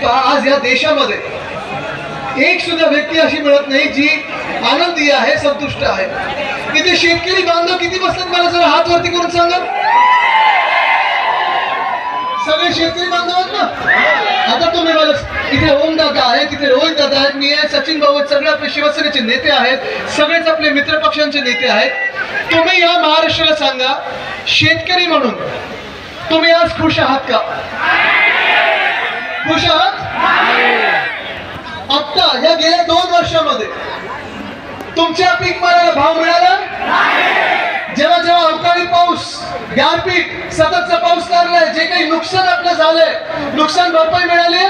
पहा, आज या देशामध्ये एक सुद्धा व्यक्ती अशी मिळत नाही जी आनंदी आहे, संतुष्ट आहे. इथे शेतकरी बांधव किती बसतात मला जरा हात वरती करून सांगा. सगळे शेतकरी बांधव आहेत ना. आता तुम्ही मला, इथे ओम दादा आहे, तिथे रोहित दादा आहेत, मी आहे, सचिन भाऊ आहेत, सगळे आपले शिवसेनेचे नेते आहेत, सगळेच आपले मित्र पक्षांचे नेते आहेत. तुम्ही या महाराष्ट्राला सांगा, शेतकरी म्हणून तुम्ही आज खुश आहात का? खुश आहात? आता या गेल्या 2 वर्षामध्ये तुमच्या पीक मालाला भाव मिळाला? जेव्हा जेव्हा अवकाळी पाऊस, गारपीट, सततचा पाऊस लागलाय, जे काही नुकसान आपलं झालंय, नुकसान भरपाई मिळाली?